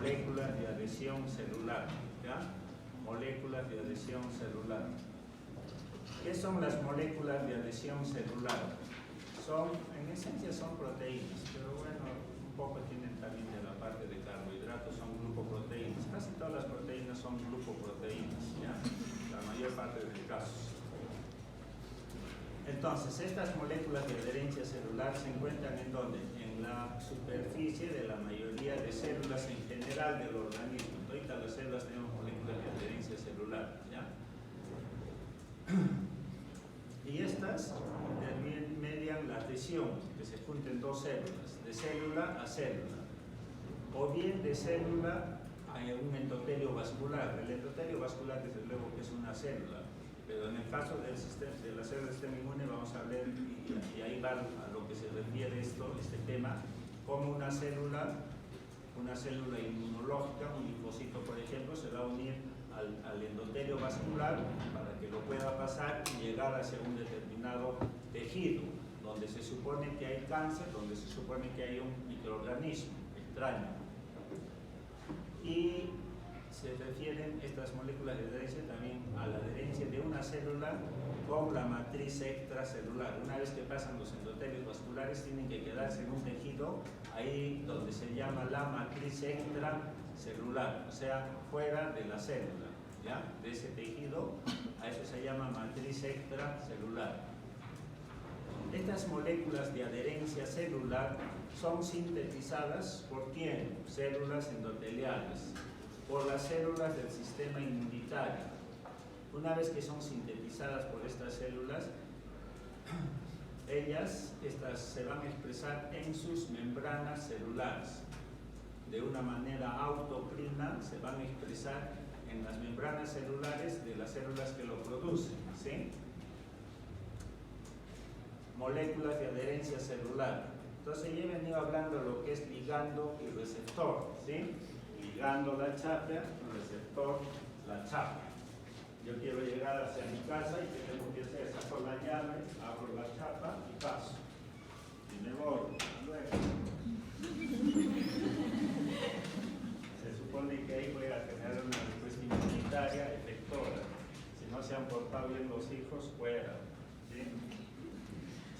moléculas de adhesión celular, ¿ya? Moléculas de adhesión celular. ¿Qué son las moléculas de adhesión celular? En esencia son proteínas, pero bueno, un poco tienen también de la parte de carbohidratos, son glucoproteínas. Casi todas las proteínas son glucoproteínas, ¿ya? La mayor parte de los casos. Entonces, estas moléculas de adherencia celular se encuentran ¿en dónde? En la superficie de la mayoría de células en general del organismo. Ahorita las células tenemos moléculas de adherencia celular, ¿ya? Y estas median la adhesión, que se junten dos células, de célula a célula, o bien de célula a un endotelio vascular. El endotelio vascular, desde luego, que es una célula, pero en el caso del sistema, de la célula del sistema inmune, vamos a ver, y ahí va a lo que se refiere este tema, como una célula inmunológica, un linfocito, por ejemplo, se va a unir al endotelio vascular para que lo pueda pasar y llegar hacia un determinado tejido, donde se supone que hay cáncer, donde se supone que hay un microorganismo extraño. Y se refieren estas moléculas de adherencia también a la adherencia de una célula con la matriz extracelular. Una vez que pasan los endotelios vasculares, tienen que quedarse en un tejido ahí donde se llama la matriz extracelular, o sea, fuera de la célula, ¿ya? De ese tejido, a eso se llama matriz extracelular. Estas moléculas de adherencia celular son sintetizadas ¿por quién? Células endoteliales, por las células del sistema inmunitario. Una vez que son sintetizadas por estas células, estas se van a expresar en sus membranas celulares. De una manera autoprima se van a expresar en las membranas celulares de las células que lo producen, ¿sí? Moléculas de adherencia celular. Entonces yo he venido hablando de lo que es ligando y receptor, ¿sí? Ligando la chapa, receptor la chapa. Yo quiero llegar hacia mi casa y ¿qué tengo que hacer? Saco la llave, abro la chapa y paso. Y me voy. Luego. Se supone que ahí voy a generar una respuesta inmunitaria efectora. Si no se han portado bien los hijos, fuera. ¿Sí?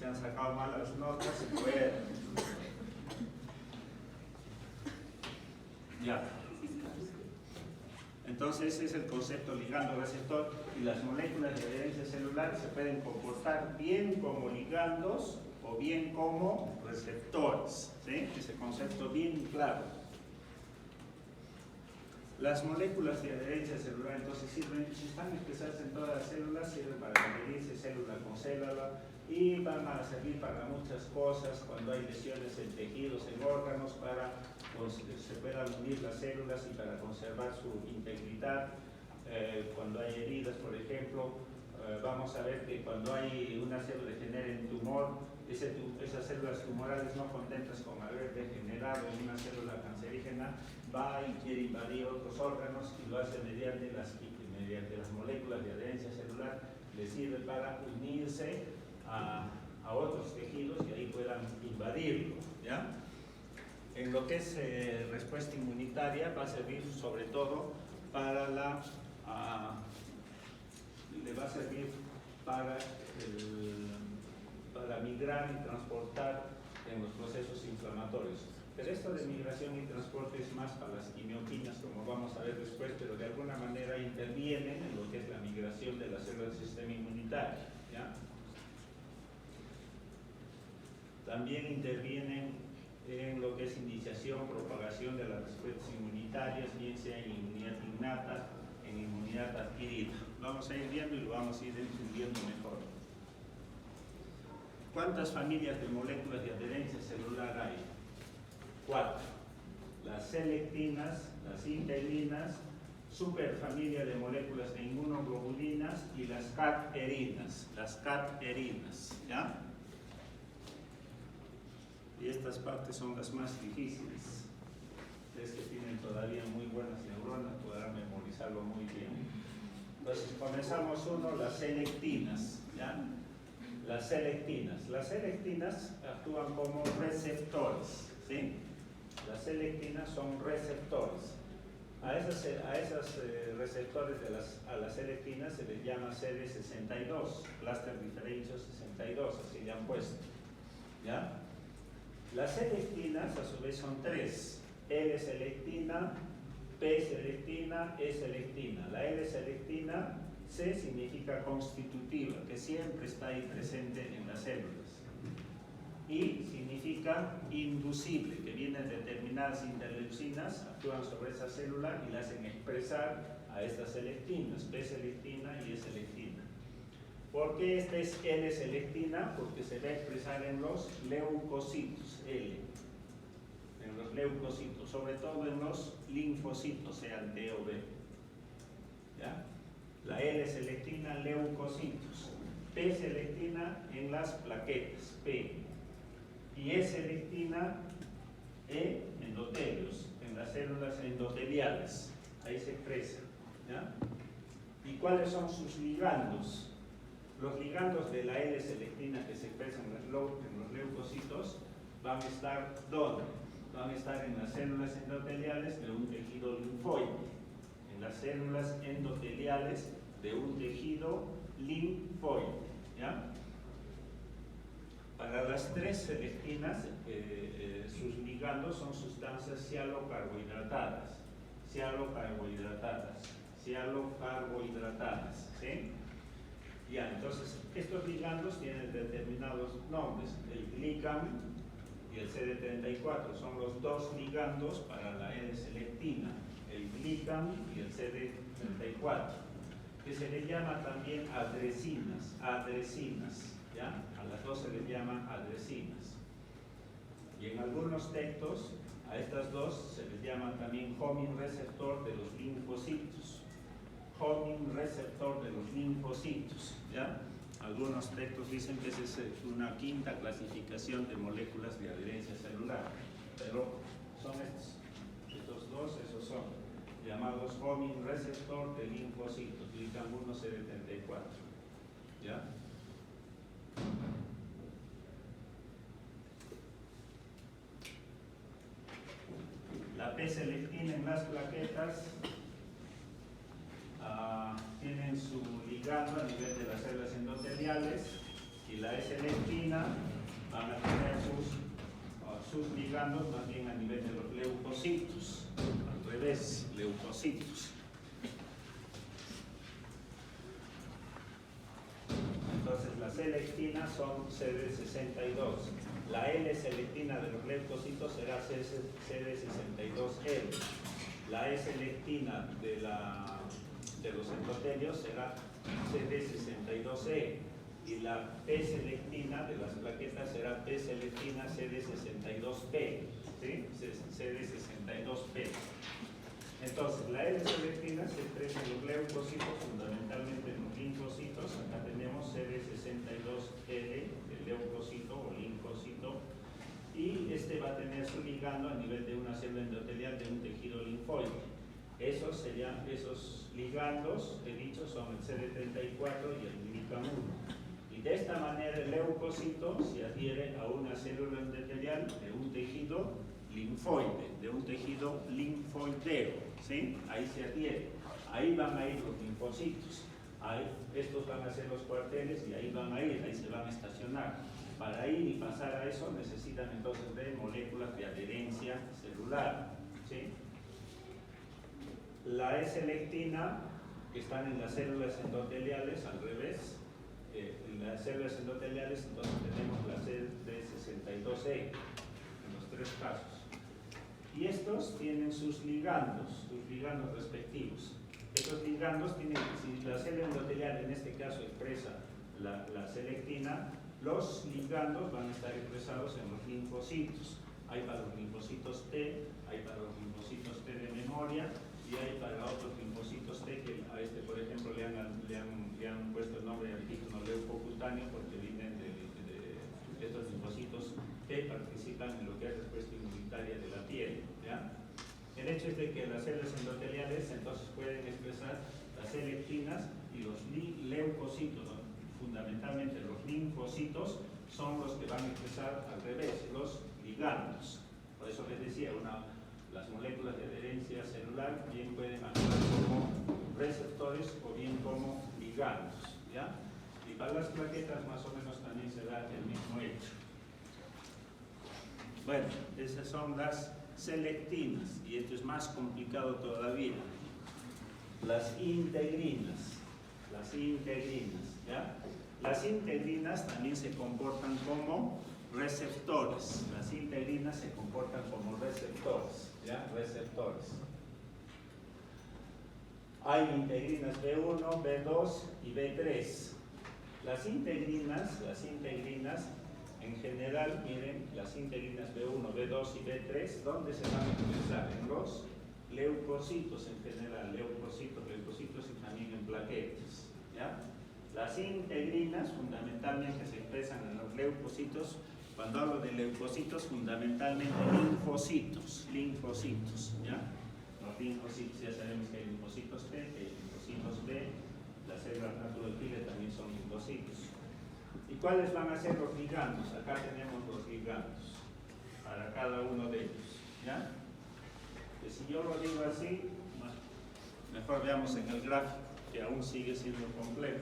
Se han sacado malas notas, fuera. Ya. Entonces ese es el concepto ligando-receptor, y las moléculas de adherencia celular se pueden comportar bien como ligandos o bien como receptores, ¿sí? Ese concepto bien claro. Las moléculas de adherencia celular entonces sirven, si están expresadas en todas las células, sirven para adherirse célula con célula y van a servir para muchas cosas cuando hay lesiones en tejidos, en órganos, para que se puedan unir las células y para conservar su integridad. Cuando hay heridas, por ejemplo, vamos a ver que cuando hay una célula que genera un tumor, esas células tumorales no contentas con haber degenerado en una célula cancerígena, va y quiere invadir otros órganos y lo hace mediante las moléculas de adherencia celular, le sirve para unirse a otros tejidos y ahí puedan invadirlo, ¿ya? En lo que es respuesta inmunitaria va a servir sobre todo para le va a servir para migrar y transportar en los procesos inflamatorios. Pero esto de migración y transporte es más para las quimioquinas, como vamos a ver después, pero de alguna manera intervienen en lo que es la migración de las células del sistema inmunitario, ¿ya? También intervienen en lo que es iniciación, propagación de las respuestas inmunitarias, bien sea en inmunidad innata, en inmunidad adquirida. Vamos a ir viendo y lo vamos a ir entendiendo mejor. ¿Cuántas familias de moléculas de adherencia celular hay? 4. Las selectinas, las integrinas, superfamilia de moléculas de inmunoglobulinas y las caterinas. Las caterinas, ¿ya? Y estas partes son las más difíciles. Ustedes que tienen todavía muy buenas neuronas podrán memorizarlo muy bien. Entonces comenzamos las selectinas, ¿ya? Las selectinas actúan como receptores, ¿sí? las selectinas son receptores. A esos receptores a las selectinas se les llama CD62, Cluster Differential 62, así le han puesto. ¿Ya? Las selectinas a su vez son tres: L-selectina, P-selectina, E-selectina. La L-selectina, C significa constitutiva, que siempre está ahí presente en las células. Y significa inducible, que vienen determinadas interleucinas, actúan sobre esa célula y la hacen expresar a estas selectinas, P-selectina y E-selectina. ¿Por qué esta es L-selectina? Porque se va a expresar en los leucocitos, L. En los leucocitos, sobre todo en los linfocitos, sean T o B. ¿Ya? La L-selectina, leucocitos. P-selectina en las plaquetas, P. Y E-selectina, E, endotelios, en las células endoteliales. Ahí se expresa. ¿Ya? ¿Y cuáles son sus ligandos? Los ligandos de la L-selectina que se expresan en los leucocitos van a estar ¿dónde? Van a estar en las células endoteliales de un tejido linfoide. En las células endoteliales de un tejido linfoide. ¿Ya? Para las tres selectinas, sus ligandos son sustancias cialocarbohidratadas. ¿Sí? Ya, entonces, estos ligandos tienen determinados nombres. El glicam y el CD34 son los dos ligandos para la L-selectina. El glicam y el CD34, que se le llama también adresinas. ¿Ya? A las dos se les llaman adresinas. Y en algunos textos, a estas dos se les llama también homing receptor de los linfocitos. ¿Ya? Algunos textos dicen que esa es una quinta clasificación de moléculas de adherencia celular, pero son estos dos, esos son llamados homing receptor de linfocitos, glicam 1 CD34. ¿Ya? La P-selectina en las plaquetas tienen su ligando a nivel de las células endoteliales, y la E-selectina van a tener sus ligandos más bien a nivel de los leucocitos, al revés, leucocitos. Entonces las selectinas son CD62. La L-selectina de los leucocitos será CD62L. La E-selectina de los endotelios será CD62E. Y la P-selectina de las plaquetas será P-selectina CD62P. ¿Sí? CD62P. Entonces, la L-selectina se expresa en los leucocitos, fundamentalmente en los linfocitos. Acá tenemos CD62L, el leucocito o linfocito, y este va a tener su ligando a nivel de una célula endotelial de un tejido linfoide. Esos ligandos, he dicho, son el CD34 y el glicam 1. Y de esta manera el leucocito se adhiere a una célula endotelial de un tejido linfoide, de un tejido linfoideo, ¿sí? Ahí se adhiere. Ahí van a ir los linfocitos. Estos van a ser los cuarteles y ahí van a ir, ahí se van a estacionar. Para ir y pasar a eso necesitan entonces de moléculas de adherencia celular, ¿sí? La E-selectina, que están en las células endoteliales, al revés. En las células endoteliales entonces tenemos la CD62E, en los tres casos. Y estos tienen sus ligandos respectivos. Estos ligandos tienen, si la célula endotelial en este caso expresa la selectina, los ligandos van a estar expresados en los linfocitos. Hay para los linfocitos T, hay para los linfocitos T de memoria, y hay para otros linfocitos T que a este, por ejemplo, le han puesto el nombre de antígeno leucocutáneo porque vienen de estos linfocitos que participan en lo que es respuesta inmunitaria de la piel. ¿Ya? El hecho es de que las células endoteliales entonces pueden expresar las selectinas y los leucocitos, ¿no? Fundamentalmente los linfocitos son los que van a expresar al revés, los ligandos. Por eso les decía, una Las moléculas de adherencia celular bien pueden actuar como receptores o bien como ligandos, ¿ya? Y para las plaquetas más o menos también se da el mismo hecho. Bueno, esas son las selectinas, y esto es más complicado todavía. Las integrinas, ¿ya? Las integrinas también se comportan como receptores. Las integrinas se comportan como receptores, ¿ya? Receptores. Hay integrinas B1, B2 y B3. Las integrinas, en general, miren, las integrinas B1, B2 y B3, ¿dónde se van a utilizar? En los leucocitos en general, leucocitos y también en plaquetas, ¿ya? Las integrinas fundamentalmente se expresan en los leucocitos. Cuando hablo de leucocitos, fundamentalmente linfocitos, ¿ya? Los linfocitos, ya sabemos que hay linfocitos T, que hay linfocitos B, las células naturofiles también son linfocitos. ¿Y cuáles van a ser los ligandos? Acá tenemos los ligandos para cada uno de ellos, ¿ya? Que si yo lo digo así, bueno, mejor veamos en el gráfico, que aún sigue siendo complejo.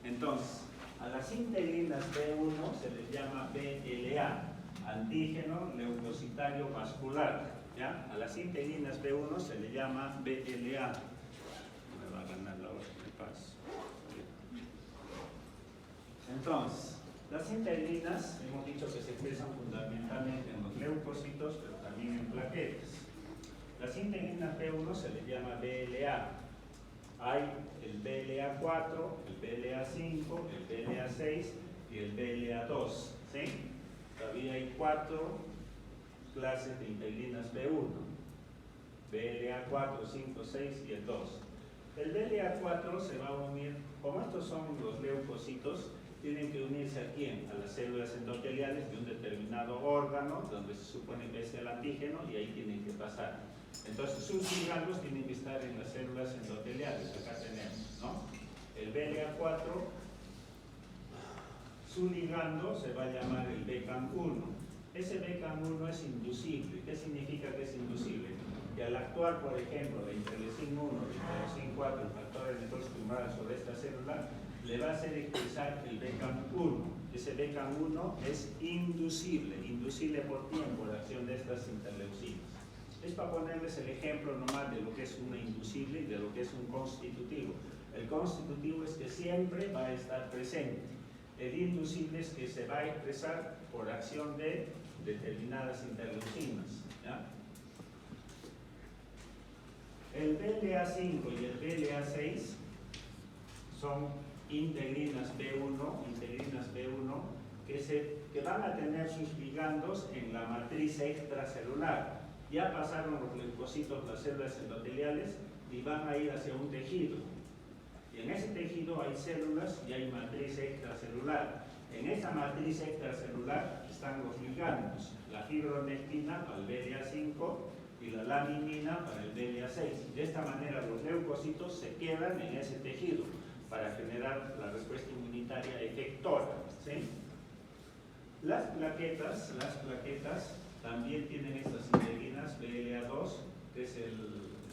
Entonces, a las integrinas B1 se les llama BLA, antígeno leucocitario vascular, ¿ya? A las integrinas B1 se le llama BLA. Me va a ganar la hora de paso. Entonces, las integrinas, hemos dicho que se expresan fundamentalmente en los leucocitos, pero también en plaquetas. Las integrinas B1 se les llama BLA. Hay el BLA4, el BLA5, el BLA6 y el BLA2, ¿sí? Todavía hay 4 clases de integrinas B1. BLA4, 5, 6 y el 2. El BLA4 se va a unir, como estos son los leucocitos, tienen que unirse a quién? A las células endoteliales de un determinado órgano, donde se supone que es el antígeno, y ahí tienen que pasar. Entonces sus ligandos tienen que estar en las células endoteliales, acá tenemos, ¿no? El BLA4, su ligando se va a llamar el BCAM1. Ese BCAM1 es inducible. ¿Qué significa que es inducible? Que al actuar, por ejemplo, la interleucin 1, la interleucin 4, el factor de necrosis tumoral sobre esta célula, le va a hacer expresar el BCAM1. Ese BCAM1 es inducible por tiempo la acción de estas interleucinas. Es para ponerles el ejemplo nomás de lo que es una inducible y de lo que es un constitutivo. El constitutivo es que siempre va a estar presente. El inducible es que se va a expresar por acción de determinadas interleucinas, ¿ya? El BLA5 y el BLA6 son integrinas B1 que van a tener sus ligandos en la matriz extracelular. Ya pasaron los leucocitos, las células endoteliales, y van a ir hacia un tejido. Y en ese tejido hay células y hay matriz extracelular. En esa matriz extracelular están los ligandos, la fibronectina para el BLA5 y la laminina para el BLA6. De esta manera los leucocitos se quedan en ese tejido para generar la respuesta inmunitaria efectora, ¿sí? Las plaquetas también tienen estas integrinas BLA2, que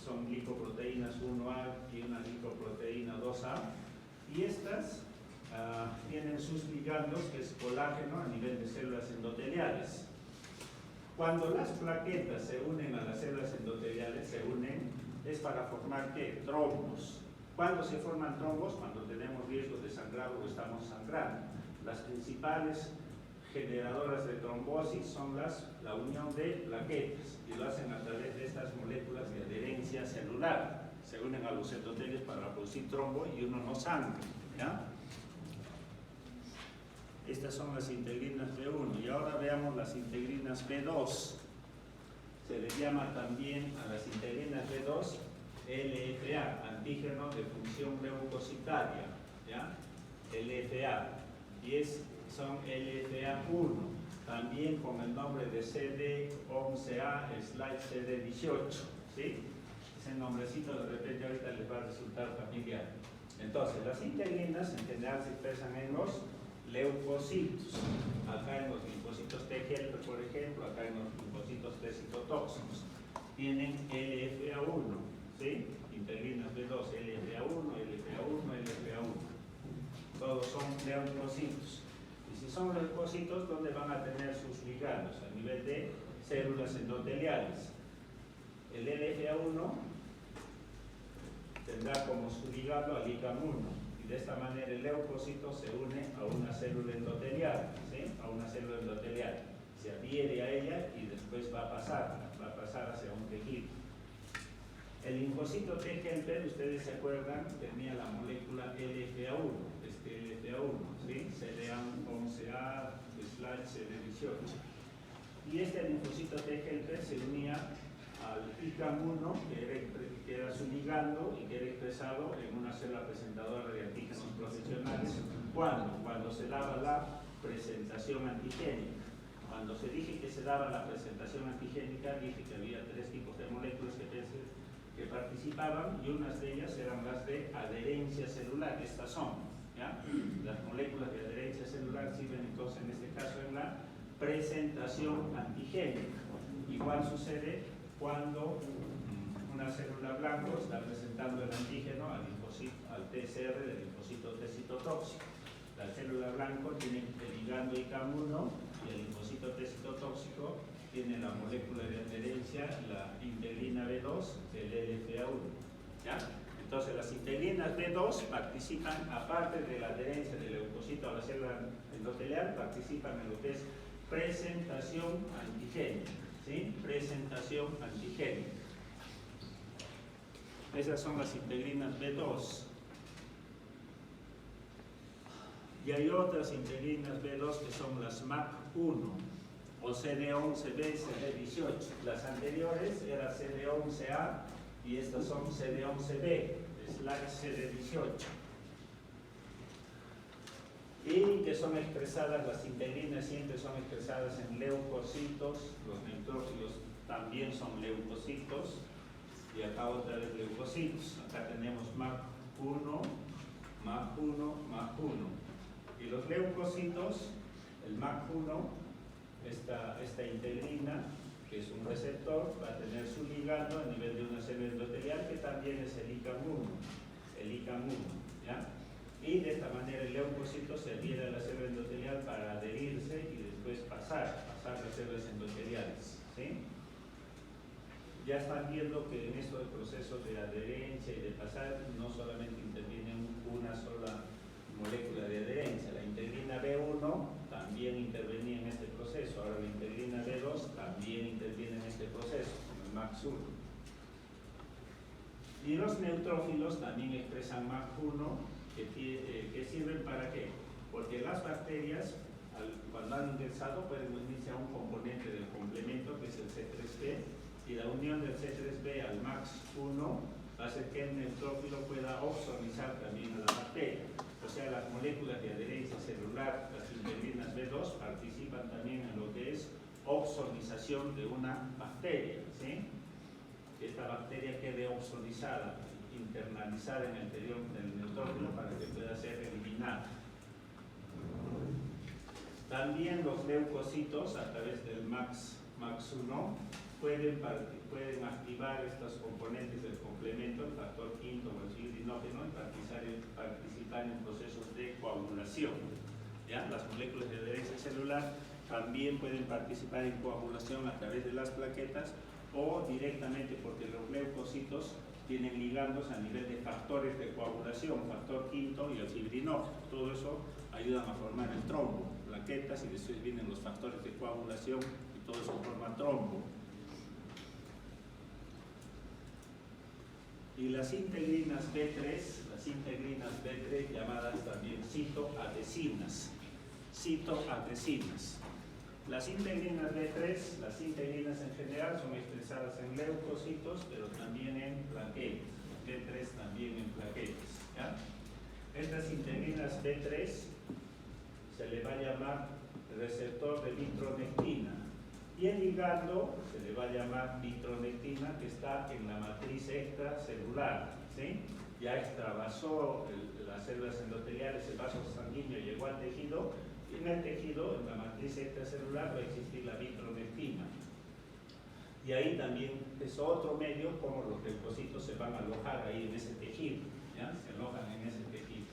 son glicoproteínas 1A y una glicoproteína 2A, y estas tienen sus ligandos, que es colágeno a nivel de células endoteliales. Cuando las plaquetas se unen a las células endoteliales, es para formar ¿qué? Trombos. ¿Cuándo se forman trombos? Cuando tenemos riesgo de sangrado o estamos sangrando. Las principales generadoras de trombosis son la unión de plaquetas, y lo hacen a través de estas moléculas de adherencia celular. Se unen a los endotelios para producir trombo y uno no sangra, ¿ya? Estas son las integrinas B1. Y ahora veamos las integrinas B2. Se les llama también a las integrinas B2 LFA, antígeno de función leucocitaria, ¿ya? LFA. Y son LFA1, también con el nombre de CD11A/CD18, ¿sí? Ese nombrecito de repente ahorita les va a resultar familiar. Entonces, las integrinas en general se expresan en los leucocitos. Acá en los linfocitos T helper, por ejemplo, acá en los linfocitos T citotóxicos, tienen LFA1, ¿sí? Integrinas B2, LFA1, LFA1, LFA1. Todos son leucocitos. Y si son leucocitos, ¿dónde van a tener sus ligandos? A nivel de células endoteliales. El LFA1 tendrá como su ligando al ICAM1. Y de esta manera el leucocito se une a una célula endotelial, ¿sí? A una célula endotelial. Se adhiere a ella y después va a pasar hacia un tejido. El linfocito T helper, ustedes se acuerdan, tenía la molécula LFA1, LFA1, ¿sí? CD11A/CD18. Y este linfocito T helper se unía al ICAM1, que era su ligando y que era expresado en una célula presentadora de antígenos profesionales. Cuando se daba la presentación antigénica. Cuando se dije que se daba la presentación antigénica, dije que había tres tipos de moléculas que participaban y unas de ellas eran las de adherencia celular. Estas son, ¿ya? Las moléculas de adherencia celular sirven entonces en este caso en la presentación antigénica. Igual sucede cuando una célula blanco está presentando el antígeno al TCR del linfocito T citotóxico. La célula blanco tiene el ligando ICAM1 y el linfocito T citotóxico tiene la molécula de adherencia, la integrina B2 del LFA1. ¿Ya? Entonces las integrinas B2 participan, aparte de la adherencia del leucocito a la célula endotelial, participan en lo que es presentación antigénica. ¿Sí? Presentación antigénica. Esas son las integrinas B2. Y hay otras integrinas B2 que son las MAC1 o CD11B, CD18. Las anteriores eran CD11A y estas son CD11B/CD18. Y que son expresadas, las integrinas siempre son expresadas en leucocitos, los neutrófilos también son leucocitos, y acá otra vez leucocitos. Acá tenemos MAC1, MAC1, MAC1. Y los leucocitos, el MAC1, esta integrina, que es un receptor, va a tener su ligando a nivel de una célula endotelial, que también es el ICAM1, ¿ya? Y de esta manera el leucocito se adhiere a la célula endotelial para adherirse y después pasar las células endoteliales, ¿sí? Ya están viendo que en estos procesos de adherencia y de pasar no solamente interviene una sola molécula de adherencia. La integrina B1 también intervenía en este proceso. Ahora la integrina B2 también interviene en este proceso, con el MAX1. Y los neutrófilos también expresan MAC1, que sirven para qué? Porque las bacterias, cuando han ingresado, pueden unirse a un componente del complemento, que es el C3b, y la unión del C3b al MAX1 va a hacer que el neutrófilo pueda oxonizar también a la bacteria. O sea, las moléculas de adherencia celular, las integrinas B2, participan también en lo que es oxonización de una bacteria, ¿sí? Que esta bacteria quede oxonizada, internalizada en el interior del neutrófilo para que pueda ser eliminada. También los leucocitos, a través del MAX1, pueden activar estos componentes del complemento, el factor quinto o el fibrinógeno, y participar en procesos de coagulación. ¿Ya? Las moléculas de adherencia celular también pueden participar en coagulación a través de las plaquetas o directamente porque los leucocitos tienen ligandos a nivel de factores de coagulación, factor quinto y el fibrinógeno. Todo eso ayudan a formar el trombo, plaquetas, y después vienen los factores de coagulación y todo eso forma trombo. Y las integrinas B3 llamadas también citoadhesinas. Las integrinas B3, las integrinas en general son expresadas en leucocitos, pero también en plaquetas. B3 también en plaquetas. ¿Ya? Estas integrinas B3 se le va a llamar receptor de vitronectina. Y el ligando se le va a llamar vitronectina, que está en la matriz extracelular, ¿sí? ya extravasó las células endoteliales, el vaso sanguíneo llegó al tejido, y en el tejido, en la matriz extracelular, va a existir la vitronectina. Y ahí también es otro medio como los leucocitos se van a alojar ahí en ese tejido, ¿ya? Se alojan en ese tejido.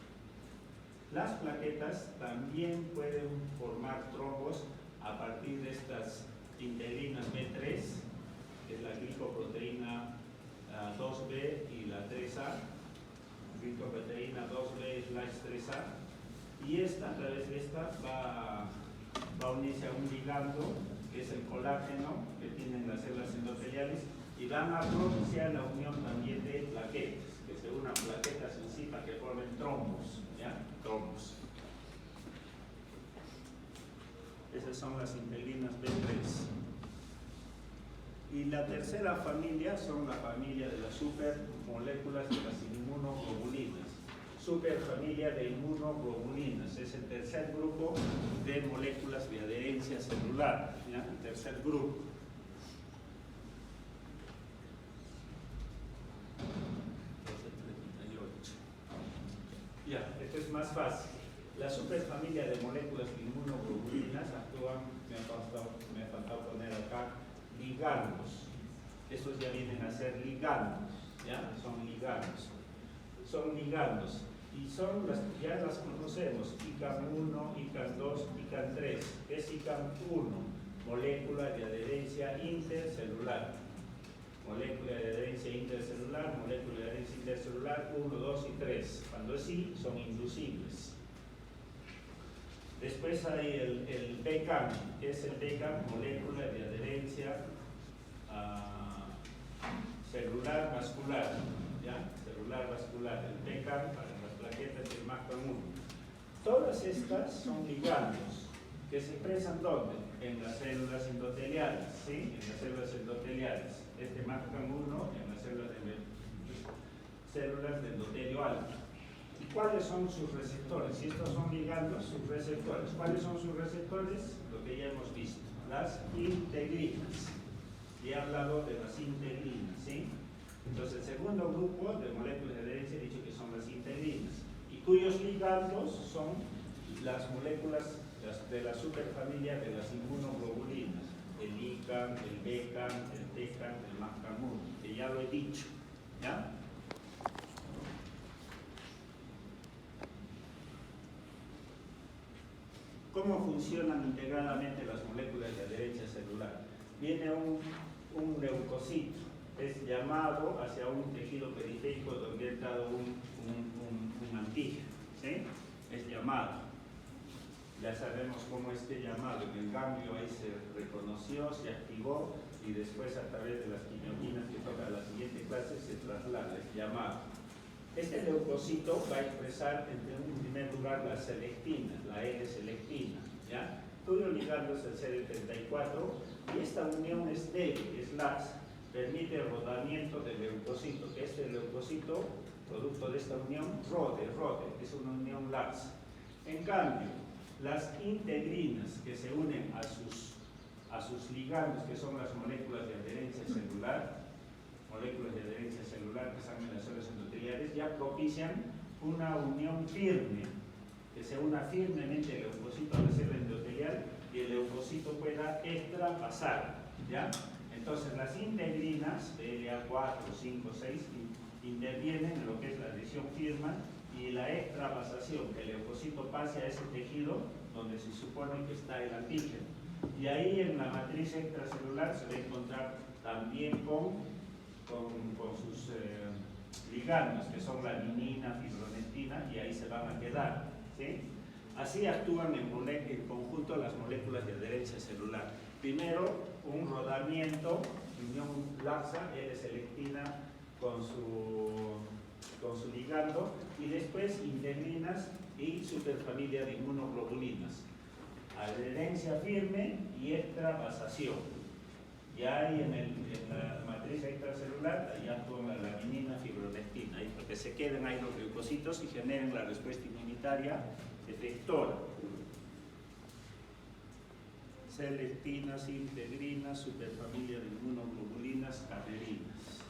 Las plaquetas también pueden formar trombos a partir de estas integrinas B3, que es la glicoproteína 2B y la 3A, glicoproteína 2B/3A, y esta, a través de esta, va a unirse a un ligando, que es el colágeno que tienen las células endoteliales, y van a propiciar la unión también de plaquetas, que se unan plaquetas en sí para que formen trombos, ¿ya? Trombos. Esas son las integrinas B3. Y la tercera familia son la familia de las supermoléculas de las inmunoglobulinas. Superfamilia de inmunoglobulinas, es el tercer grupo de moléculas de adherencia celular, ¿ya? El tercer grupo. Ya, esto es más fácil. La superfamilia de moléculas de inmunoglobulinas actúan, me ha faltado poner acá, ligandos. Estos ya vienen a ser ligandos, ¿ya? Son ligandos. Son ligandos. Y son ya las conocemos, ICAM1, ICAM2, ICAM3. Es ICAM1, molécula de adherencia intercelular. Molécula de adherencia intercelular, molécula de adherencia intercelular 1, 2 y 3. Cuando es sí, son inducibles. Después hay el BCAM, que es el BCAM, molécula de adherencia celular vascular, ¿ya? Celular vascular, el BCAM para las plaquetas y el MACAM1. Todas estas son ligandos que se expresan ¿dónde? En las células endoteliales, ¿sí? En las células endoteliales. Este MACAM1 en las células de endotelio alto. ¿Y cuáles son sus receptores? Si estos son ligandos, sus receptores. ¿Cuáles son sus receptores? Lo que ya hemos visto, las integrinas. Y he hablado de las integrinas, ¿sí? Entonces, el segundo grupo de moléculas de adherencia he dicho que son las integrinas, y cuyos ligandos son las moléculas de la superfamilia de las inmunoglobulinas, el ICAM, el BCAM, el TCAM, el MACAM1, que ya lo he dicho, ¿ya? ¿Cómo funcionan integradamente las moléculas de adherencia celular? Viene un leucocito, es llamado hacia un tejido periférico donde ha entrado un antígeno, ¿sí? Es llamado. Ya sabemos cómo este llamado, en el ganglio ahí se reconoció, se activó, y después a través de las quimioquinas que toca la siguiente clase se traslada, es llamado. Este leucocito va a expresar en primer lugar la selectina, la L-selectina, ¿ya? Cuyo ligando es el CD34, y esta unión es débil, es laxa, permite el rodamiento del leucocito, que este leucocito, producto de esta unión, rode, es una unión laxa. En cambio, las integrinas que se unen a sus ligandos, que son las moléculas de adherencia celular, que están en las células endoteliales, ya propician una unión firme, que se una firmemente el leucocito a la célula endotelial y el leucocito pueda extravasar, ¿ya? Entonces las integrinas, LA4, 5, 6, intervienen en lo que es la adhesión firma y la extravasación, que el leucocito pase a ese tejido donde se supone que está el antígeno. Y ahí en la matriz extracelular se va a encontrar también con sus ligandos, que son la adenina, fibronectina, y ahí se van a quedar, ¿sí? Así actúan en conjunto las moléculas de adherencia celular. Primero, un rodamiento, unión laxa, L-selectina con su ligando, y después integrinas y superfamilia de inmunoglobulinas. Adherencia firme y extravasación. Ya hay en la matriz extracelular, ahí actúan la laminina, fibronectina, ahí, para que se queden ahí los leucocitos y generen la respuesta inmunitaria efectora. Selectinas, integrinas, superfamilia de inmunoglobulinas, adherinas.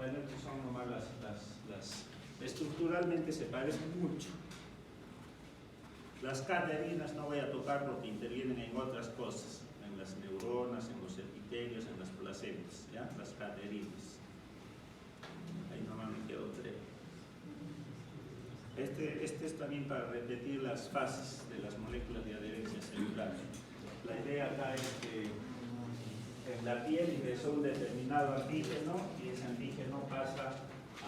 Bueno, estas son nomás estructuralmente se parecen mucho. Las caderinas no voy a tocar porque intervienen en otras cosas, en las neuronas, en los epitelios, en las placentas, ¿ya? Las caderinas. Ahí nomás me quedo tres. Este es también para repetir las fases de las moléculas de adherencia celular. La idea acá es que en la piel ingresó un determinado antígeno y ese antígeno pasa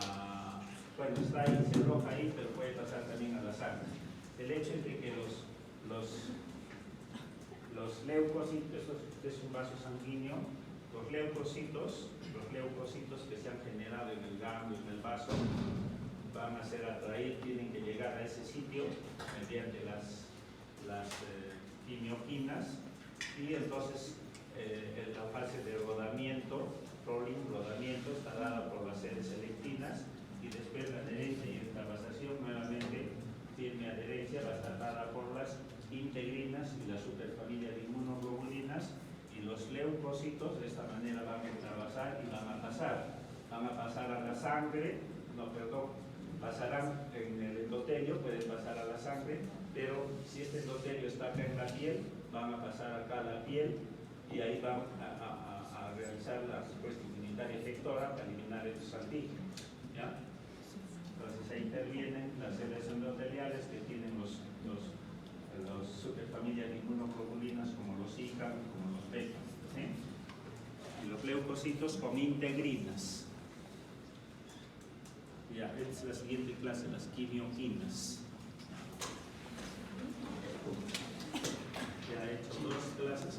a, bueno, está ahí, se aloja ahí, pero puede pasar también a la sangre. El hecho es de que los leucocitos, este es un vaso sanguíneo, los leucocitos que se han generado en el ganglio, en el vaso, van a ser atraídos, tienen que llegar a ese sitio mediante las quimioquinas, y entonces la fase de rodamiento, rodamiento, está dada por las sedes selectinas, y después la adherencia y extravasación nuevamente tiene adherencia, va a estar dada por las integrinas y la superfamilia de inmunoglobulinas, y los leucocitos de esta manera van a extravasar y van a pasar a la sangre, pasarán en el endotelio, pueden pasar a la sangre, pero si este endotelio está acá en la piel, van a pasar acá a la piel y ahí van a realizar la respuesta inmunitaria efectora para eliminar estos antígenos, ¿ya? Entonces ahí intervienen las células endoteliales que tienen los superfamilias de inmunoglobulinas como los ICA, como los beta, ¿sí? Y los leucocitos con integrinas. Ya, esta es la siguiente clase, las quimioquinas. Ya he hecho 2 clases.